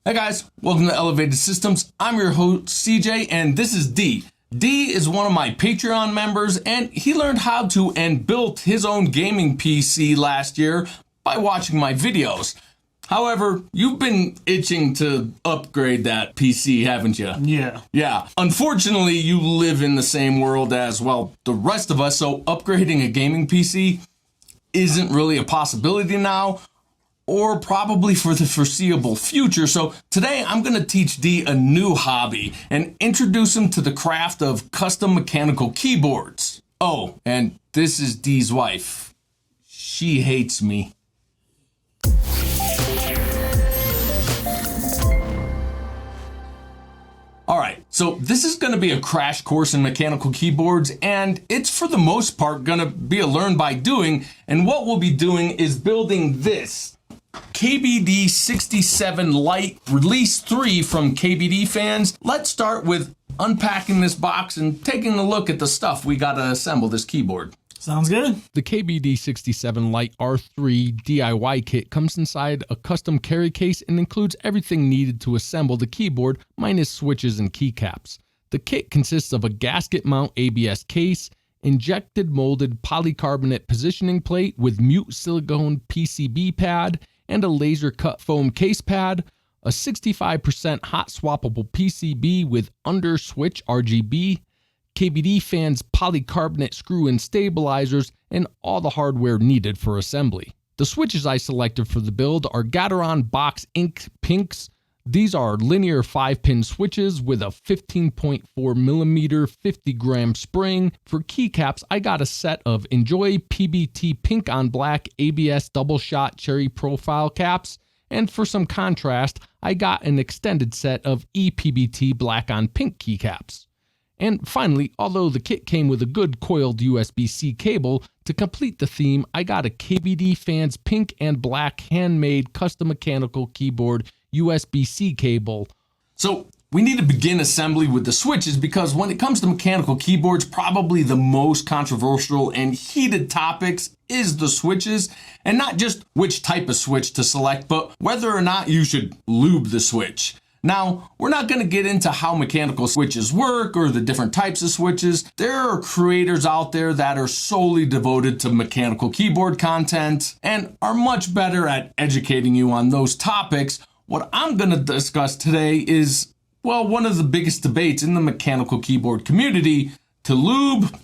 Hey guys, welcome to Elevated Systems. I'm your host CJ and this is D. D is one of my Patreon members and he learned how to and built his own gaming PC last year by watching my videos. However, you've been itching to upgrade that PC, haven't you? Yeah. Unfortunately, you live in the same world as, well, the rest of us, so upgrading a gaming PC isn't really a possibility now, or probably for the foreseeable future. So today I'm going to teach D a new hobby and introduce him to the craft of custom mechanical keyboards. Oh, and this is D's wife. She hates me. Alright, so this is going to be a crash course in mechanical keyboards, and it's for the most part going to be a learn by doing, and what we'll be doing is building this KBD67 Lite Release 3 from KBD fans. Let's start with unpacking this box and taking a look at the stuff we got to assemble this keyboard. Sounds good. The KBD67 Lite R3 DIY kit comes inside a custom carry case and includes everything needed to assemble the keyboard minus switches and keycaps. The kit consists of a gasket mount ABS case, injected molded polycarbonate positioning plate with mute silicone PCB pad, and a laser cut foam case pad, a 65% hot swappable PCB with under switch RGB, KBD fans polycarbonate screw-in stabilizers, and all the hardware needed for assembly. The switches I selected for the build are Gateron Box Ink Pinks. These are linear 5-pin switches with a 15.4mm 50-gram spring. For keycaps, I got a set of Enjoy PBT Pink on Black ABS double shot cherry profile caps. And for some contrast, I got an extended set of ePBT black on pink keycaps. And finally, although the kit came with a good coiled USB-C cable, to complete the theme, I got a KBD fans pink and black handmade custom mechanical keyboard USB-C cable. So we need to begin assembly with the switches because when it comes to mechanical keyboards, probably the most controversial and heated topics is the switches, and not just which type of switch to select, but whether or not you should lube the switch. Now, we're not going to get into how mechanical switches work or the different types of switches. There are creators out there that are solely devoted to mechanical keyboard content and are much better at educating you on those topics. What I'm going to discuss today is, well, one of the biggest debates in the mechanical keyboard community: to lube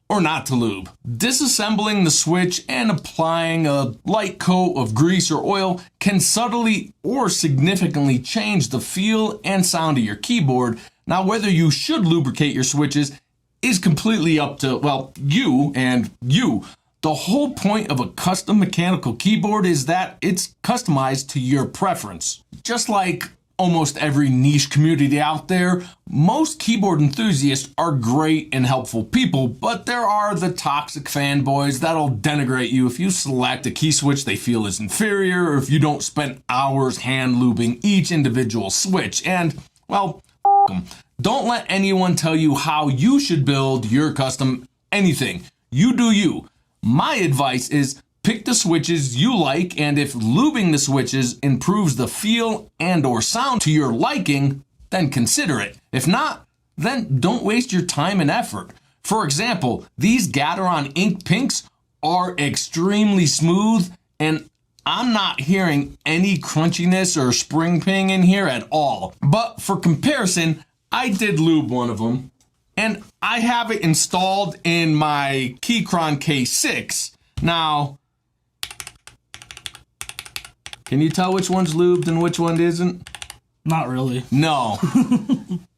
or not to lube. Disassembling the switch and applying a light coat of grease or oil can subtly or significantly change the feel and sound of your keyboard. Now, whether you should lubricate your switches is completely up to, well, you and you. The whole point of a custom mechanical keyboard is that it's customized to your preference. Just like almost every niche community out there, most keyboard enthusiasts are great and helpful people, but there are the toxic fanboys that'll denigrate you if you select a key switch they feel is inferior, or if you don't spend hours hand lubing each individual switch. And, well, f them. Don't let anyone tell you how you should build your custom anything. You do you. My advice is pick the switches you like, and if lubing the switches improves the feel and or sound to your liking, then consider it. If not, then don't waste your time and effort. For example, these Gateron Ink Pinks are extremely smooth, and I'm not hearing any crunchiness or spring ping in here at all. But for comparison, I did lube one of them, and I have it installed in my Keychron K6. Now, can you tell which one's lubed and which one isn't? Not really. No.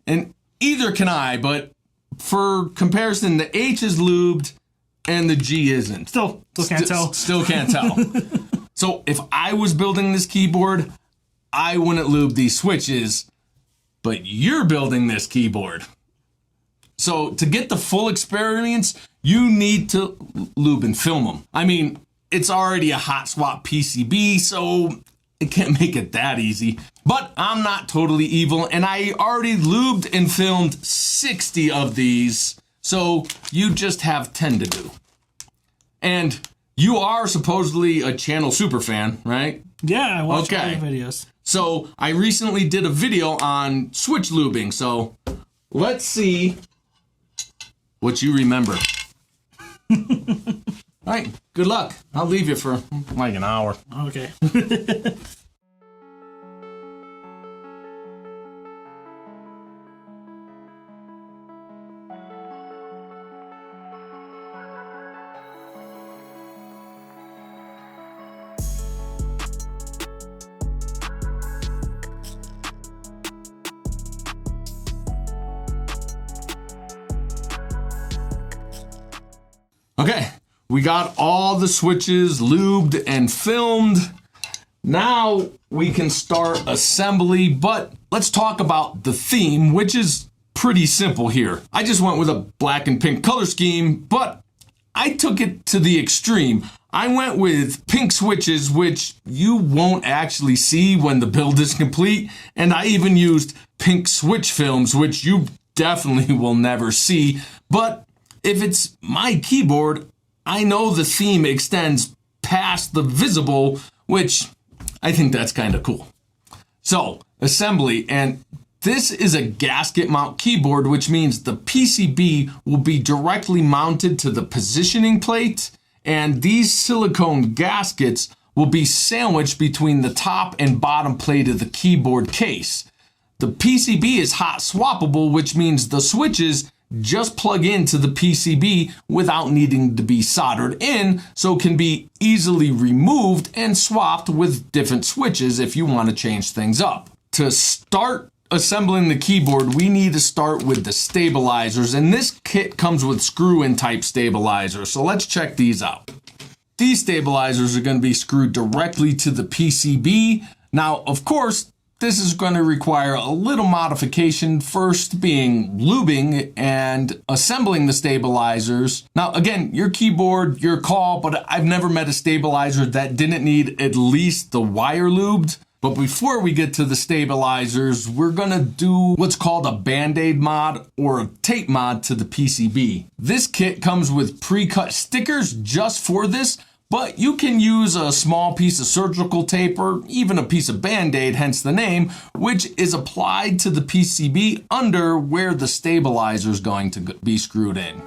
And either can I, but for comparison, the H is lubed and the G isn't. Still can't tell. Still can't tell. So if I was building this keyboard, I wouldn't lube these switches, but you're building this keyboard. So to get the full experience, you need to lube and film them. I mean, it's already a hot swap PCB, so it can't make it that easy. But I'm not totally evil, and I already lubed and filmed 60 of these, so you just have 10 to do. And You are supposedly a channel super fan, right? Yeah, I watch all Okay. your videos. So I recently did a video on switch lubing. So let's see what you remember. All right, good luck. I'll leave you for like an hour. Okay. Okay, we got all the switches lubed and filmed. Now we can start assembly, but let's talk about the theme, which is pretty simple here. I just went with a black and pink color scheme, but I took it to the extreme. I went with pink switches, which you won't actually see when the build is complete, and I even used pink switch films, which you definitely will never see, but if it's my keyboard, I know the theme extends past the visible, which I think that's kind of cool. So, assembly, and this is a gasket mount keyboard, which means the PCB will be directly mounted to the positioning plate, and these silicone gaskets will be sandwiched between the top and bottom plate of the keyboard case. The PCB is hot swappable, which means the switches just plug into the PCB without needing to be soldered in, so can be easily removed and swapped with different switches if you want to change things up. To start assembling the keyboard, we need to start with the stabilizers, and this kit comes with screw-in type stabilizers, so let's check these out. These stabilizers are going to be screwed directly to the PCB. Now, of course, this is going to require a little modification, first being lubing and assembling the stabilizers. Now, again, your keyboard, your call, but I've never met a stabilizer that didn't need at least the wire lubed. But before we get to the stabilizers, we're going to do what's called a Band-Aid mod or a tape mod to the PCB. This kit comes with pre-cut stickers just for this, but you can use a small piece of surgical tape or even a piece of Band-Aid, hence the name, which is applied to the PCB under where the stabilizer is going to be screwed in.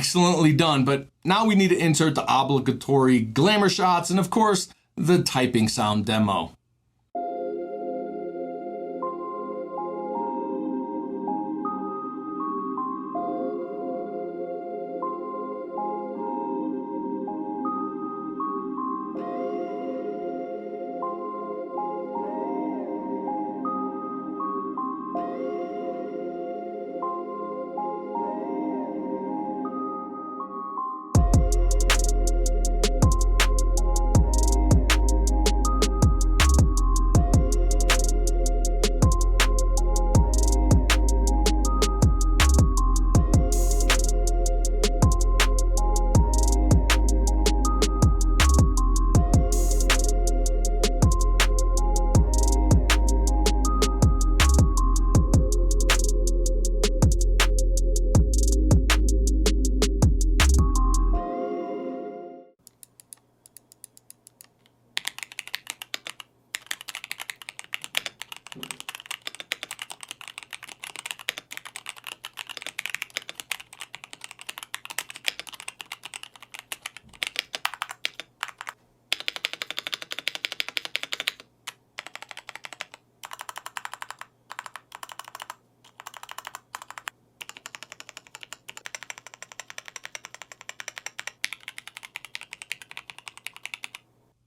excellently done, but now we need to insert the obligatory Glamor Shots and, of course, the typing sound demo.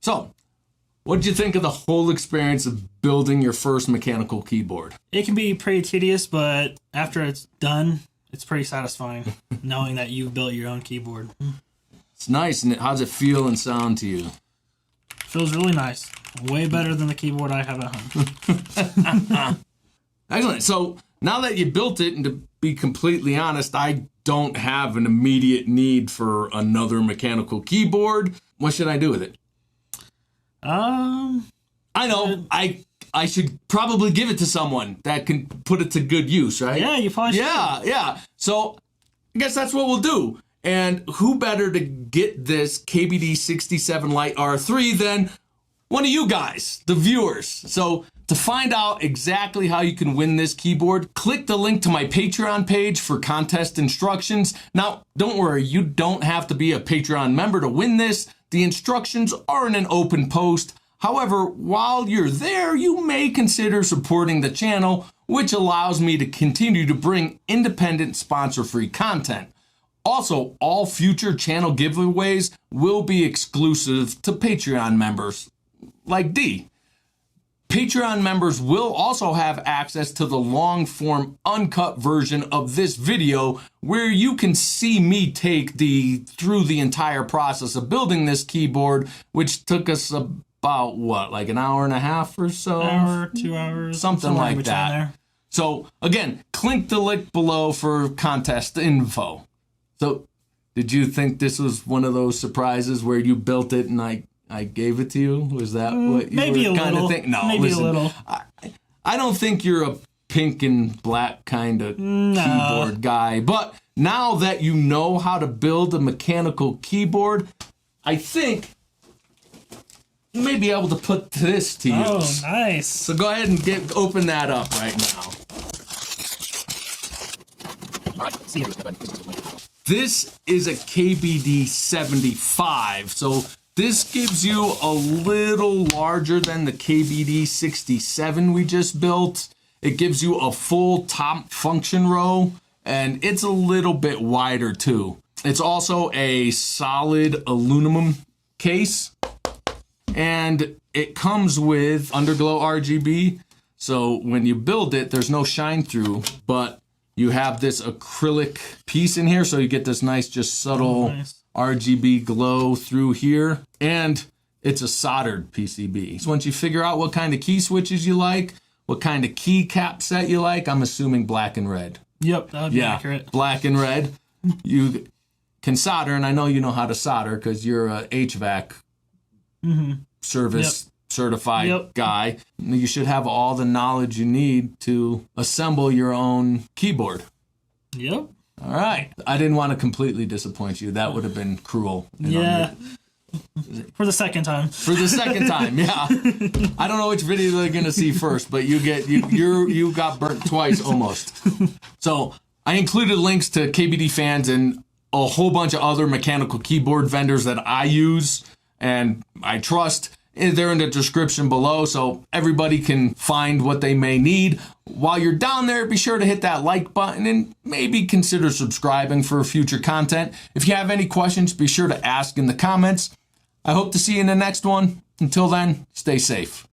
So, what did you think of the whole experience of building your first mechanical keyboard? It can be pretty tedious, but after it's done, it's pretty satisfying knowing that you've built your own keyboard. It's nice, and how does it feel and sound to you? Feels really nice. Way better than the keyboard I have at home. Excellent. So, now that you built it, and to be completely honest, I don't have an immediate need for another mechanical keyboard. What should I do with it? I know. I should probably give it to someone that can put it to good use, right? Yeah, you probably should. Yeah. So I guess that's what we'll do. And who better to get this KBD67 Lite R3 than one of you guys, the viewers. So to find out exactly how you can win this keyboard, click the link to my Patreon page for contest instructions. Now, don't worry, you don't have to be a Patreon member to win this. The instructions are in an open post. However, while you're there, you may consider supporting the channel, which allows me to continue to bring independent sponsor-free content. Also, all future channel giveaways will be exclusive to Patreon members, like D. Patreon members will also have access to the long-form uncut version of this video where you can see me take through the entire process of building this keyboard, which took us about, what, like an hour and a half or so? Hour, 2 hours. Something like that. There. So, again, click the link below for contest info. So, did you think this was one of those surprises where you built it and I gave it to you? Was that what you were kind of thinking? No, maybe listen, a little. I don't think you're a pink and black kind of keyboard guy. But now that you know how to build a mechanical keyboard, I think you may be able to put this to use. Oh, nice. So go ahead and open that up right now. This is a KBD75. So this gives you a little larger than the KBD67 we just built. It gives you a full top function row, and it's a little bit wider too. It's also a solid aluminum case, and it comes with underglow RGB. So when you build it, there's no shine through, but you have this acrylic piece in here, so you get this nice, just subtle RGB glow through here. And it's a soldered PCB. So once you figure out what kind of key switches you like, what kind of key cap set you like, I'm assuming black and red. Yep, that would be accurate. Black and red. You can solder, and I know you know how to solder because you're a HVAC service certified guy. You should have all the knowledge you need to assemble your own keyboard. Yep. All right. I didn't want to completely disappoint you. That would have been cruel. Yeah. For the second time. For the second time, yeah. I don't know which video they're gonna see first, but you got burnt twice almost. So I included links to KBD fans and a whole bunch of other mechanical keyboard vendors that I use and I trust. They're in the description below, so everybody can find what they may need. While you're down there, be sure to hit that like button and maybe consider subscribing for future content. If you have any questions, be sure to ask in the comments. I hope to see you in the next one. Until then, stay safe.